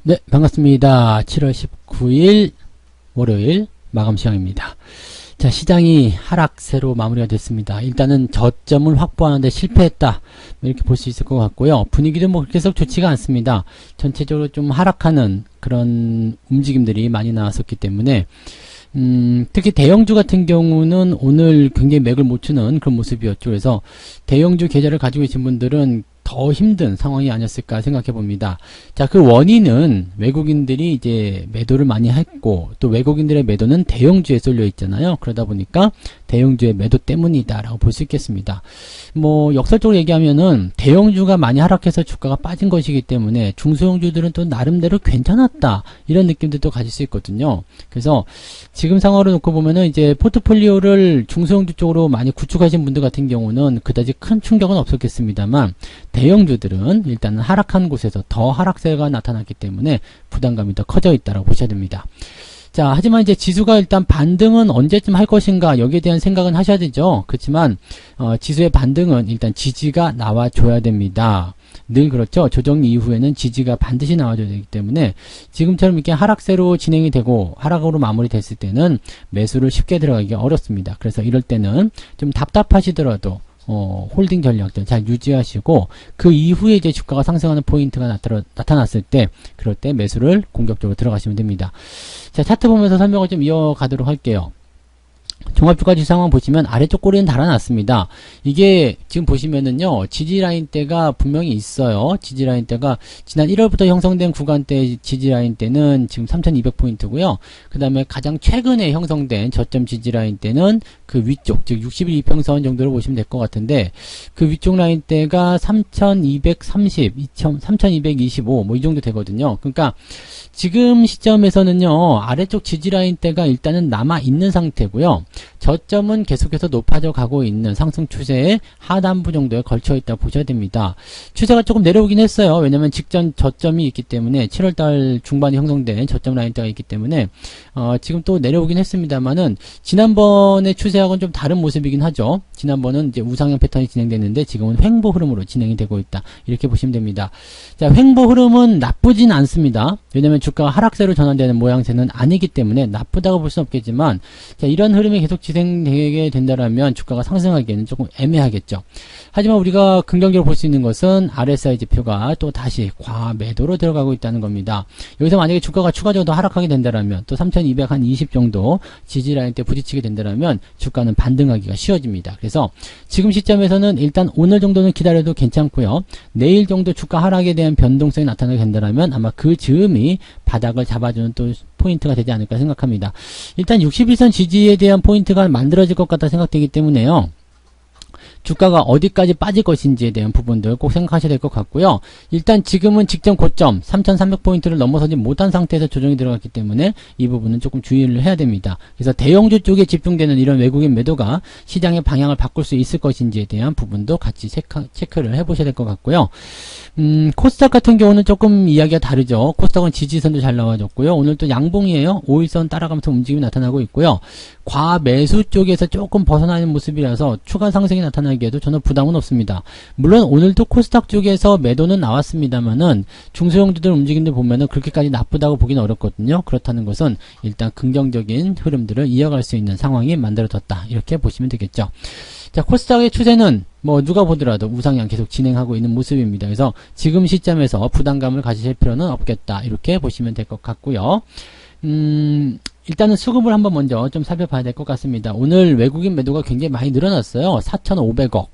네, 반갑습니다. 7월 19일 월요일 마감 시간입니다. 자, 시장이 하락세로 마무리가 됐습니다. 일단은 저점을 확보하는데 실패했다, 이렇게 볼 수 있을 것 같고요. 분위기도 뭐 계속 좋지가 않습니다. 전체적으로 좀 하락하는 그런 움직임들이 많이 나왔었기 때문에 특히 대형주 같은 경우는 오늘 굉장히 맥을 못 추는 그런 모습이었죠. 그래서 대형주 계좌를 가지고 계신 분들은 더 힘든 상황이 아니었을까 생각해 봅니다. 자, 그 원인은 외국인들이 이제 매도를 많이 했고, 또 외국인들의 매도는 대형주에 쏠려 있잖아요. 그러다 보니까 대형주의 매도 때문이다라고 볼 수 있겠습니다. 뭐 역설적으로 얘기하면은 대형주가 많이 하락해서 주가가 빠진 것이기 때문에 중소형주들은 또 나름대로 괜찮았다, 이런 느낌들도 가질 수 있거든요. 그래서 지금 상황으로 놓고 보면은 이제 포트폴리오를 중소형주 쪽으로 많이 구축하신 분들 같은 경우는 그다지 큰 충격은 없었겠습니다만, 대형주들은 일단은 하락한 곳에서 더 하락세가 나타났기 때문에 부담감이 더 커져 있다고 보셔야 됩니다. 자, 하지만 이제 지수가 일단 반등은 언제쯤 할 것인가, 여기에 대한 생각은 하셔야 되죠. 그렇지만 지수의 반등은 일단 지지가 나와줘야 됩니다. 늘 그렇죠. 조정 이후에는 지지가 반드시 나와줘야 되기 때문에 지금처럼 이렇게 하락세로 진행이 되고 하락으로 마무리됐을 때는 매수를 쉽게 들어가기가 어렵습니다. 그래서 이럴 때는 좀 답답하시더라도 홀딩 전략들 잘 유지하시고, 그 이후에 이제 주가가 상승하는 포인트가 나타났을 때, 그럴 때 매수를 공격적으로 들어가시면 됩니다. 자, 차트 보면서 설명을 좀 이어가도록 할게요. 종합주가지수 상황 보시면 아래쪽 꼬리는 달아났습니다. 이게 지금 보시면은요, 지지라인대가 분명히 있어요. 지지라인대가 지난 1월부터 형성된 구간대 지지라인대는 지금 3200포인트고요. 그 다음에 가장 최근에 형성된 저점 지지라인대는 그 위쪽, 즉 60일 이평선 정도로 보시면 될 것 같은데, 그 위쪽 라인대가 3230, 3225, 뭐 이 정도 되거든요. 그러니까 지금 시점에서는요, 아래쪽 지지라인대가 일단은 남아있는 상태고요. 저점은 계속해서 높아져 가고 있는 상승 추세의 하단부 정도에 걸쳐 있다 보셔야 됩니다. 추세가 조금 내려오긴 했어요. 왜냐면 직전 저점이 있기 때문에, 7월달 중반에 형성된 저점 라인대가 있기 때문에 지금 또 내려오긴 했습니다만은, 지난번의 추세하고는 좀 다른 모습이긴 하죠. 지난번은 이제 우상향 패턴이 진행됐는데 지금은 횡보 흐름으로 진행이 되고 있다, 이렇게 보시면 됩니다. 자, 횡보 흐름은 나쁘진 않습니다. 왜냐면 주가가 하락세로 전환되는 모양새는 아니기 때문에 나쁘다고 볼 수는 없겠지만, 자, 이런 흐름이 계속 진행되게 된다라면 주가가 상승하기에는 조금 애매하겠죠. 하지만 우리가 긍정적으로 볼 수 있는 것은 RSI 지표가 또 다시 과매도로 들어가고 있다는 겁니다. 여기서 만약에 주가가 추가적으로 더 하락하게 된다라면, 또 3220 정도 지지라인 때 부딪히게 된다라면 주가는 반등하기가 쉬워집니다. 그래서 지금 시점에서는 일단 오늘 정도는 기다려도 괜찮고요. 내일 정도 주가 하락에 대한 변동성이 나타나게 된다라면 아마 그 즈음이 바닥을 잡아주는 또 포인트가 되지 않을까 생각합니다. 일단 61선 지지에 대한 포인트가 만들어질 것 같다 생각되기 때문에요, 주가가 어디까지 빠질 것인지에 대한 부분들 꼭 생각하셔야 될 것 같고요. 일단 지금은 직전 고점 3300포인트를 넘어서지 못한 상태에서 조정이 들어갔기 때문에 이 부분은 조금 주의를 해야 됩니다. 그래서 대형주 쪽에 집중되는 이런 외국인 매도가 시장의 방향을 바꿀 수 있을 것인지에 대한 부분도 같이 체크를 해보셔야 될 것 같고요. 코스닥 같은 경우는 조금 이야기가 다르죠. 코스닥은 지지선도 잘 나와줬고요. 오늘 또 양봉이에요. 5일선 따라가면서 움직임이 나타나고 있고요. 과매수 쪽에서 조금 벗어나는 모습이라서 추가 상승이 나타나기에도 저는 부담은 없습니다. 물론 오늘도 코스닥 쪽에서 매도는 나왔습니다만은 중소형주들 움직임들 보면은 그렇게까지 나쁘다고 보기는 어렵거든요. 그렇다는 것은 일단 긍정적인 흐름들을 이어갈 수 있는 상황이 만들어졌다, 이렇게 보시면 되겠죠. 자, 코스닥의 추세는 뭐 누가 보더라도 우상향 계속 진행하고 있는 모습입니다. 그래서 지금 시점에서 부담감을 가지실 필요는 없겠다, 이렇게 보시면 될 것 같고요. 일단은 수급을 한번 먼저 좀 살펴봐야 될 것 같습니다. 오늘 외국인 매도가 굉장히 많이 늘어났어요. 4,500억.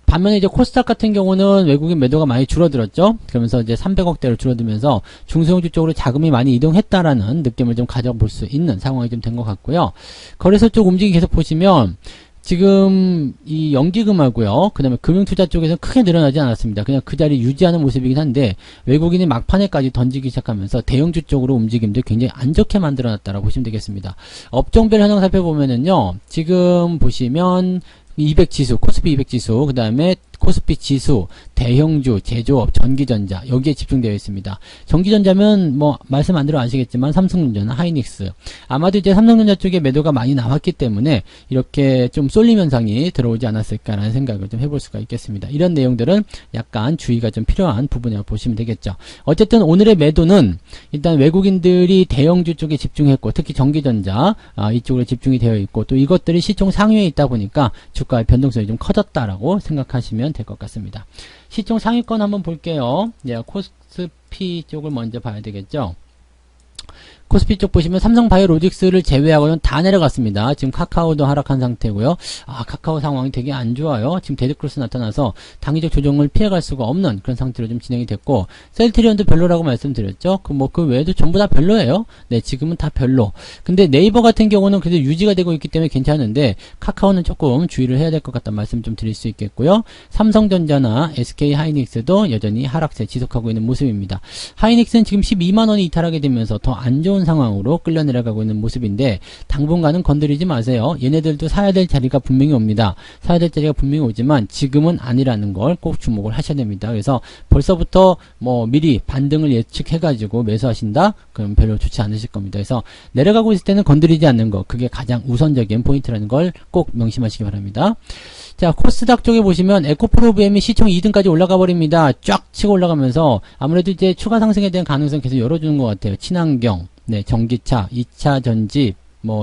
반면에 이제 코스닥 같은 경우는 외국인 매도가 많이 줄어들었죠. 그러면서 이제 300억대로 줄어들면서 중소형주 쪽으로 자금이 많이 이동했다라는 느낌을 좀 가져볼 수 있는 상황이 좀 된 것 같고요. 거래소 쪽 움직임 계속 보시면 지금 이 연기금하고요, 그 다음에 금융투자 쪽에서 크게 늘어나지 않았습니다. 그냥 그 자리 유지하는 모습이긴 한데, 외국인이 막판에까지 던지기 시작하면서 대형주 쪽으로 움직임도 굉장히 안 좋게 만들어놨다라고 보시면 되겠습니다. 업종별 현황 살펴보면은요, 지금 보시면 200지수, 코스피 200지수, 그 다음에 코스피 지수, 대형주, 제조업, 전기전자 여기에 집중되어 있습니다. 전기전자면 뭐 말씀 안 들어 아시겠지만 삼성전자나 하이닉스 아마도 이제 삼성전자 쪽에 매도가 많이 나왔기 때문에 이렇게 좀 쏠림 현상이 들어오지 않았을까라는 생각을 좀 해볼 수가 있겠습니다. 이런 내용들은 약간 주의가 좀 필요한 부분이라고 보시면 되겠죠. 어쨌든 오늘의 매도는 일단 외국인들이 대형주 쪽에 집중했고 특히 전기전자 이쪽으로 집중이 되어 있고 또 이것들이 시총 상위에 있다 보니까 주가의 변동성이 좀 커졌다라고 생각하시면 될 것 같습니다. 시총 상위권 한번 볼게요. 코스피 쪽을 먼저 봐야 되겠죠. 코스피 쪽 보시면 삼성바이오로직스를 제외하고는 다 내려갔습니다. 지금 카카오도 하락한 상태고요. 카카오 상황이 되게 안 좋아요. 지금 데드크로스 나타나서 당위적 조정을 피해갈 수가 없는 그런 상태로 좀 진행이 됐고 셀트리온도 별로라고 말씀드렸죠. 그 외에도 전부 다 별로예요. 네, 지금은 다 별로. 근데 네이버 같은 경우는 그래도 유지가 되고 있기 때문에 괜찮은데 카카오는 조금 주의를 해야 될 것 같다는 말씀 좀 드릴 수 있겠고요. 삼성전자나 SK하이닉스도 여전히 하락세 지속하고 있는 모습입니다. 하이닉스는 지금 12만원이 이탈하게 되면서 더 안 좋은 상황으로 끌려 내려가고 있는 모습인데 당분간은 건드리지 마세요. 얘네들도 사야 될 자리가 분명히 옵니다. 사야 될 자리가 분명히 오지만 지금은 아니라는 걸 꼭 주목을 하셔야 됩니다. 그래서 벌써부터 미리 반등을 예측해가지고 매수하신다? 그럼 별로 좋지 않으실 겁니다. 그래서 내려가고 있을 때는 건드리지 않는 거 그게 가장 우선적인 포인트라는 걸 꼭 명심하시기 바랍니다. 자, 코스닥 쪽에 보시면 에코프로비엠이 시총 2등까지 올라가 버립니다. 쫙 치고 올라가면서 아무래도 이제 추가 상승에 대한 가능성 계속 열어주는 것 같아요. 친환경, 네, 전기차, 2차 전지,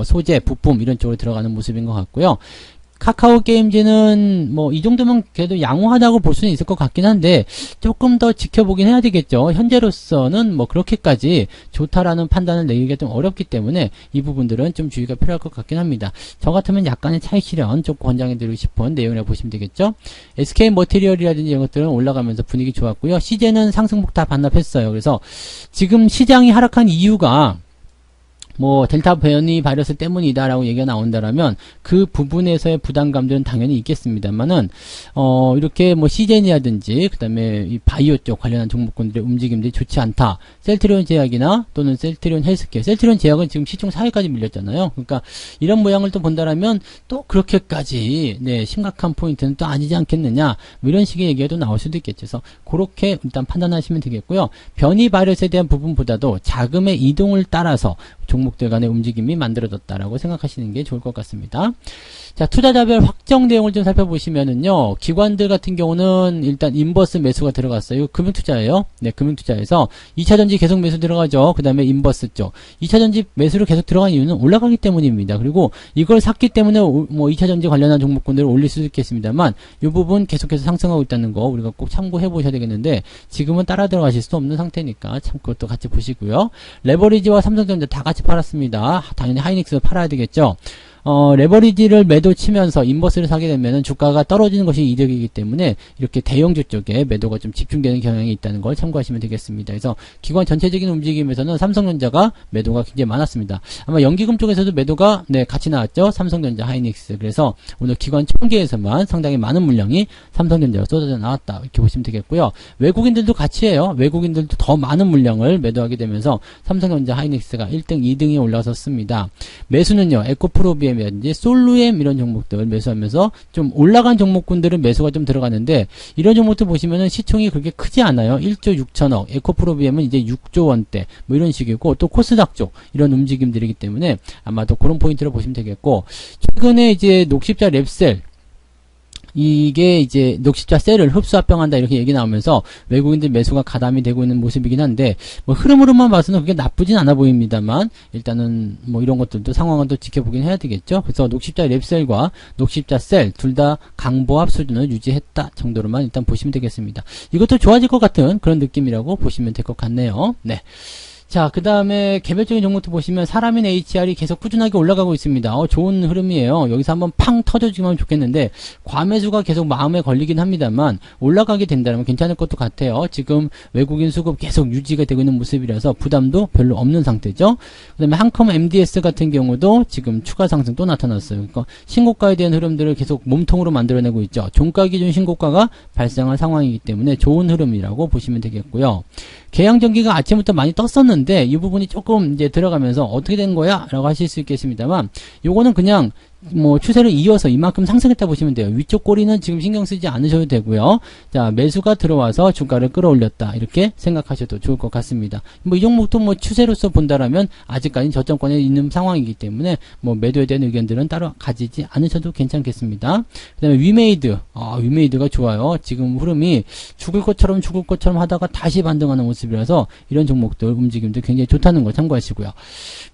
소재, 부품 이런 쪽으로 들어가는 모습인 것 같고요. 카카오 게임즈는 이 정도면 그래도 양호하다고 볼 수는 있을 것 같긴 한데 조금 더 지켜보긴 해야 되겠죠. 현재로서는 그렇게까지 좋다라는 판단을 내기가 좀 어렵기 때문에 이 부분들은 좀 주의가 필요할 것 같긴 합니다. 저 같으면 약간의 차익 실현 좀 권장해드리고 싶은 내용이라고 보시면 되겠죠. SK 머티리얼이라든지 이런 것들은 올라가면서 분위기 좋았고요. CJ는 상승폭 다 반납했어요. 그래서 지금 시장이 하락한 이유가 델타 변이 바이러스 때문이다라고 얘기가 나온다라면 그 부분에서의 부담감들은 당연히 있겠습니다만은 이렇게 CJ라든지 그다음에 이 바이오 쪽 관련한 종목군들의 움직임들이 좋지 않다. 셀트리온 제약이나 또는 셀트리온 헬스케어, 셀트리온 제약은 지금 시총 4위까지 밀렸잖아요. 그러니까 이런 모양을 또 본다라면 또 그렇게까지 심각한 포인트는 또 아니지 않겠느냐 이런 식의 얘기가 또 나올 수도 있겠죠. 그래서 그렇게 일단 판단하시면 되겠고요. 변이 바이러스에 대한 부분보다도 자금의 이동을 따라서 종목들 간의 움직임이 만들어졌다라고 생각하시는 게 좋을 것 같습니다. 자, 투자자별 확정 내용을 좀 살펴보시면은요, 기관들 같은 경우는 일단 인버스 매수가 들어갔어요. 금융투자예요. 네, 금융투자에서 2차전지 계속 매수 들어가죠. 그 다음에 인버스 쪽. 2차전지 매수로 계속 들어간 이유는 올라가기 때문입니다. 그리고 이걸 샀기 때문에 2차전지 관련한 종목군들을 올릴 수도 있겠습니다만, 이 부분 계속해서 상승하고 있다는 거 우리가 꼭 참고해 보셔야 되겠는데, 지금은 따라 들어가실 수 없는 상태니까 참 그것도 같이 보시고요. 레버리지와 삼성전자 다 같이 팔았습니다. 당연히 하이닉스 팔아야 되겠죠. 레버리지를 매도 치면서 인버스를 사게 되면은 주가가 떨어지는 것이 이득이기 때문에 이렇게 대형주 쪽에 매도가 좀 집중되는 경향이 있다는 걸 참고하시면 되겠습니다. 그래서 기관 전체적인 움직임에서는 삼성전자가 매도가 굉장히 많았습니다. 아마 연기금 쪽에서도 매도가 같이 나왔죠. 삼성전자, 하이닉스. 그래서 오늘 기관 총계에서만 상당히 많은 물량이 삼성전자가 쏟아져 나왔다. 이렇게 보시면 되겠고요. 외국인들도 같이 해요. 외국인들도 더 많은 물량을 매도하게 되면서 삼성전자, 하이닉스가 1등, 2등에 올라섰습니다. 매수는요. 에코프로비엠 이라든지 솔루엠 이런 종목들 매수하면서 좀 올라간 종목군들은 매수가 좀 들어가는데 이런 종목들 보시면은 시총이 그렇게 크지 않아요. 1조 6천억, 에코프로비엠은 이제 6조 원대 이런 식이고 또 코스닥 쪽 이런 움직임들이기 때문에 아마도 그런 포인트로 보시면 되겠고 최근에 이제 녹십자 랩셀 이게 이제 녹십자 셀을 흡수합병한다 이렇게 얘기 나오면서 외국인들 매수가 가담이 되고 있는 모습이긴 한데 흐름으로만 봐서는 그게 나쁘진 않아 보입니다만 일단은 이런 것들도 상황은 또 지켜보긴 해야 되겠죠. 그래서 녹십자 랩셀과 녹십자 셀 둘 다 강보합 수준을 유지했다 정도로만 일단 보시면 되겠습니다. 이것도 좋아질 것 같은 그런 느낌이라고 보시면 될 것 같네요. 네. 자, 그 다음에 개별적인 종목도 보시면 사람인 HR이 계속 꾸준하게 올라가고 있습니다. 좋은 흐름이에요. 여기서 한번 팡 터져주면 좋겠는데 과매수가 계속 마음에 걸리긴 합니다만 올라가게 된다면 괜찮을 것도 같아요. 지금 외국인 수급 계속 유지가 되고 있는 모습이라서 부담도 별로 없는 상태죠. 그 다음에 한컴 MDS 같은 경우도 지금 추가 상승 또 나타났어요. 그러니까 신고가에 대한 흐름들을 계속 몸통으로 만들어내고 있죠. 종가 기준 신고가가 발생한 상황이기 때문에 좋은 흐름이라고 보시면 되겠고요. 계양전기가 아침부터 많이 떴었는데 이 부분이 조금 이제 들어가면서 어떻게 된 거야? 라고 하실 수 있겠습니다만 요거는 그냥 뭐 추세를 이어서 이만큼 상승했다 보시면 돼요. 위쪽 꼬리는 지금 신경 쓰지 않으셔도 되고요. 자, 매수가 들어와서 주가를 끌어올렸다. 이렇게 생각하셔도 좋을 것 같습니다. 뭐 이 종목도 뭐 추세로서 본다라면 아직까지 저점권에 있는 상황이기 때문에 뭐 매도에 대한 의견들은 따로 가지지 않으셔도 괜찮겠습니다. 그 다음에 위메이드. 위메이드가 좋아요. 지금 흐름이 죽을 것처럼 하다가 다시 반등하는 모습이라서 이런 종목들 움직임도 굉장히 좋다는 거 참고하시고요.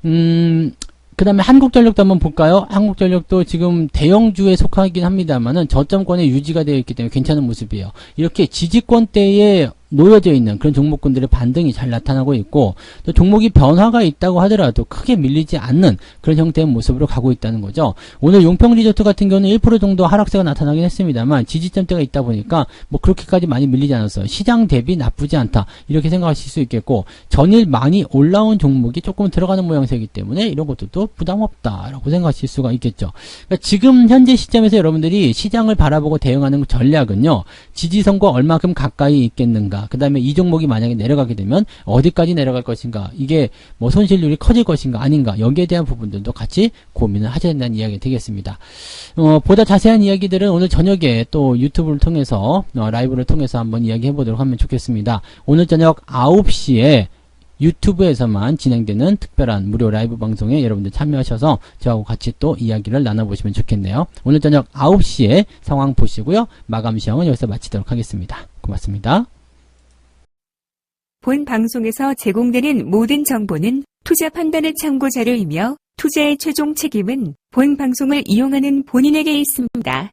그 다음에 한국전력도 한번 볼까요? 한국전력도 지금 대형주에 속하긴 합니다만은 저점권에 유지가 되어 있기 때문에 괜찮은 모습이에요. 이렇게 지지권대에 놓여져 있는 그런 종목군들의 반등이 잘 나타나고 있고, 또 종목이 변화가 있다고 하더라도 크게 밀리지 않는 그런 형태의 모습으로 가고 있다는 거죠. 오늘 용평리조트 같은 경우는 1% 정도 하락세가 나타나긴 했습니다만 지지점대가 있다 보니까 뭐 그렇게까지 많이 밀리지 않았어요. 시장 대비 나쁘지 않다 이렇게 생각하실 수 있겠고, 전일 많이 올라온 종목이 조금 들어가는 모양새이기 때문에 이런 것들도 부담 없다라고 생각하실 수가 있겠죠. 그러니까 지금 현재 시점에서 여러분들이 시장을 바라보고 대응하는 전략은요, 지지선과 얼마큼 가까이 있겠는가, 그 다음에 이 종목이 만약에 내려가게 되면 어디까지 내려갈 것인가, 이게 뭐 손실률이 커질 것인가 아닌가, 여기에 대한 부분들도 같이 고민을 하셔야 된다는 이야기 되겠습니다. 보다 자세한 이야기들은 오늘 저녁에 또 유튜브를 통해서 라이브를 통해서 한번 이야기해 보도록 하면 좋겠습니다. 오늘 저녁 9시에 유튜브에서만 진행되는 특별한 무료 라이브 방송에 여러분들 참여하셔서 저하고 같이 또 이야기를 나눠보시면 좋겠네요. 오늘 저녁 9시에 상황 보시고요. 마감 시험은 여기서 마치도록 하겠습니다. 고맙습니다. 본 방송에서 제공되는 모든 정보는 투자 판단의 참고 자료이며 투자의 최종 책임은 본 방송을 이용하는 본인에게 있습니다.